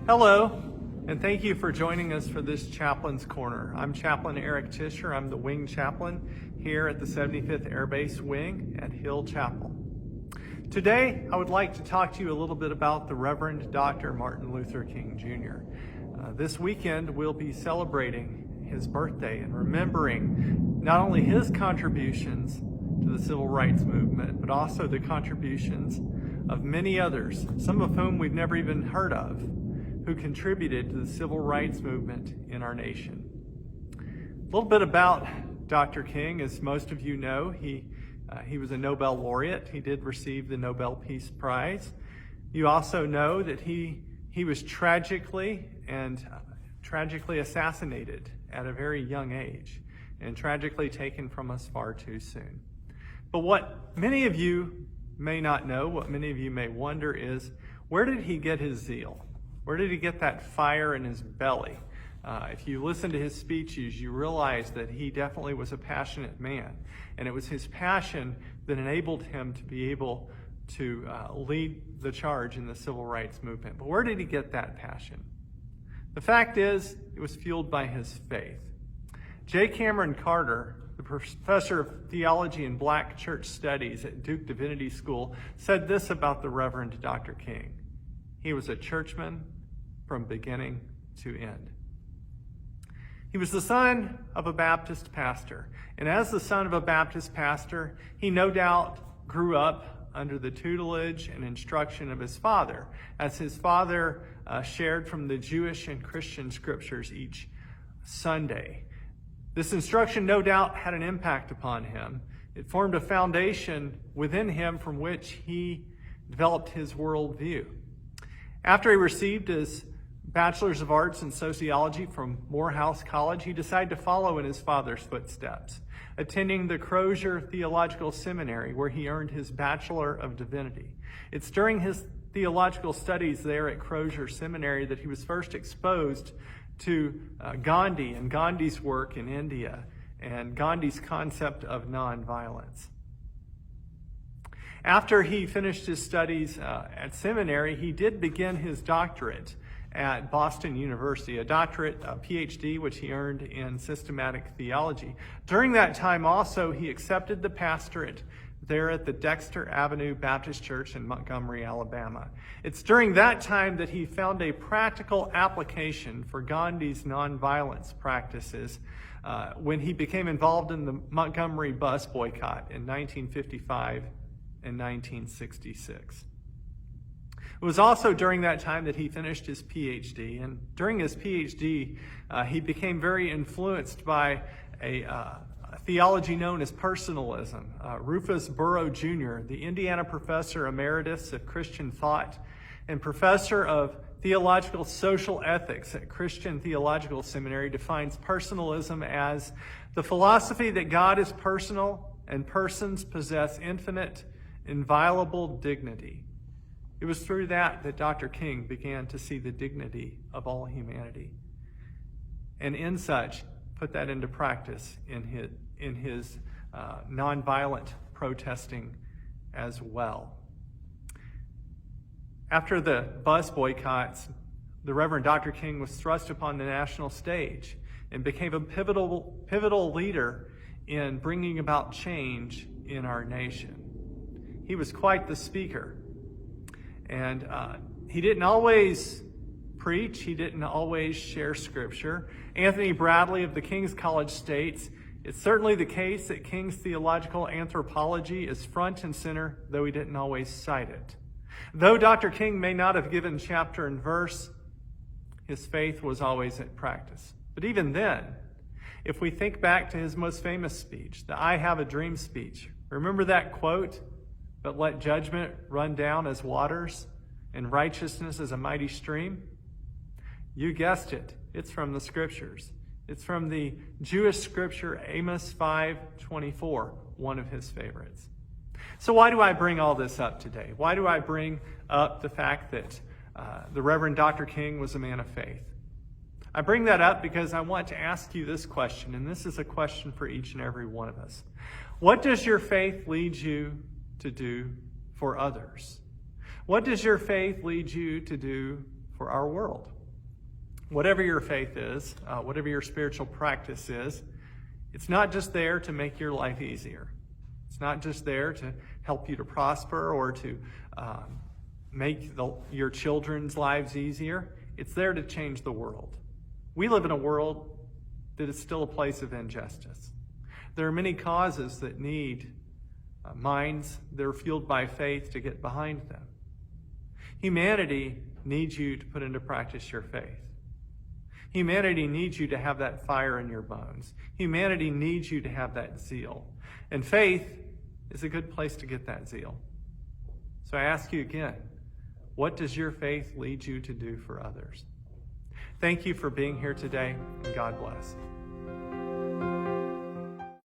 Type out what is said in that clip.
Hello, and thank you for joining us for this Chaplain's Corner. I'm Chaplain Eric Tischer. I'm the Wing Chaplain here at the 75th Air Base Wing at Hill Chapel. Today, I would like to talk to you a little bit about the Reverend Dr. Martin Luther King Jr. This weekend, we'll be celebrating his birthday and remembering not only his contributions to the civil rights movement, but also the contributions of many others, some of whom we've never even heard of, who contributed to the civil rights movement in our nation. A little bit about Dr. King. As most of you know, he was a Nobel laureate. He did receive the Nobel Peace Prize. You also know that he was tragically assassinated at a very young age and tragically taken from us far too soon. But what many of you may not know, what many of you may wonder is, where did he get his zeal? Where did he get that fire in his belly? If you listen to his speeches, you realize that he definitely was a passionate man. And it was his passion that enabled him to be able to lead the charge in the civil rights movement. But where did he get that passion? The fact is, it was fueled by his faith. J. Cameron Carter, the professor of theology and black church studies at Duke Divinity School, said this about the Reverend Dr. King. He was a churchman from beginning to end. He was the son of a Baptist pastor. And as the son of a Baptist pastor, he no doubt grew up under the tutelage and instruction of his father, as his father shared from the Jewish and Christian scriptures each Sunday. This instruction no doubt had an impact upon him. It formed a foundation within him from which he developed his worldview. After he received his Bachelor's of Arts in Sociology from Morehouse College, he decided to follow in his father's footsteps, attending the Crozier Theological Seminary, where he earned his Bachelor of Divinity. It's during his theological studies there at Crozier Seminary that he was first exposed to Gandhi and Gandhi's work in India and Gandhi's concept of nonviolence. After he finished his studies at seminary, he did begin his doctorate at Boston University, a PhD, which he earned in systematic theology. During that time also, he accepted the pastorate there at the Dexter Avenue Baptist Church in Montgomery, Alabama. It's during that time that he found a practical application for Gandhi's nonviolence practices when he became involved in the Montgomery bus boycott in 1955 and 1966. It was also during that time that he finished his PhD, and during his PhD, he became very influenced by a theology known as personalism. Rufus Burrow Jr., the Indiana professor emeritus of Christian thought and professor of theological social ethics at Christian Theological Seminary, defines personalism as the philosophy that God is personal and persons possess infinite, inviolable dignity. It was through that Dr. King began to see the dignity of all humanity, and in such put that into practice in his nonviolent protesting as well. After the bus boycotts, the Reverend Dr. King was thrust upon the national stage and became a pivotal leader in bringing about change in our nation. He was quite the speaker. And he didn't always preach. He didn't always share scripture. Anthony Bradley of the King's College states, "It's certainly the case that King's theological anthropology is front and center, though he didn't always cite it. Though Dr. King may not have given chapter and verse, his faith was always at practice." But even then, if we think back to his most famous speech, the "I Have a Dream" speech, remember that quote? "But let judgment run down as waters and righteousness as a mighty stream." You guessed it. It's from the scriptures. It's from the Jewish scripture Amos 5:24, one of his favorites. So why do I bring all this up today? Why do I bring up the fact that the Reverend Dr. King was a man of faith? I bring that up because I want to ask you this question, and this is a question for each and every one of us. What does your faith lead you to do for others? What does your faith lead you to do for our world. Whatever your faith is, whatever your spiritual practice is, it's not just there to make your life easier. It's not just there to help you to prosper or to make your children's lives easier. It's there to change the world. We live in a world that is still a place of injustice. There are many causes that need minds that are fueled by faith to get behind them. Humanity needs you to put into practice your faith. Humanity needs you to have that fire in your bones. Humanity needs you to have that zeal. And faith is a good place to get that zeal. So I ask you again, what does your faith lead you to do for others? Thank you for being here today, and God bless.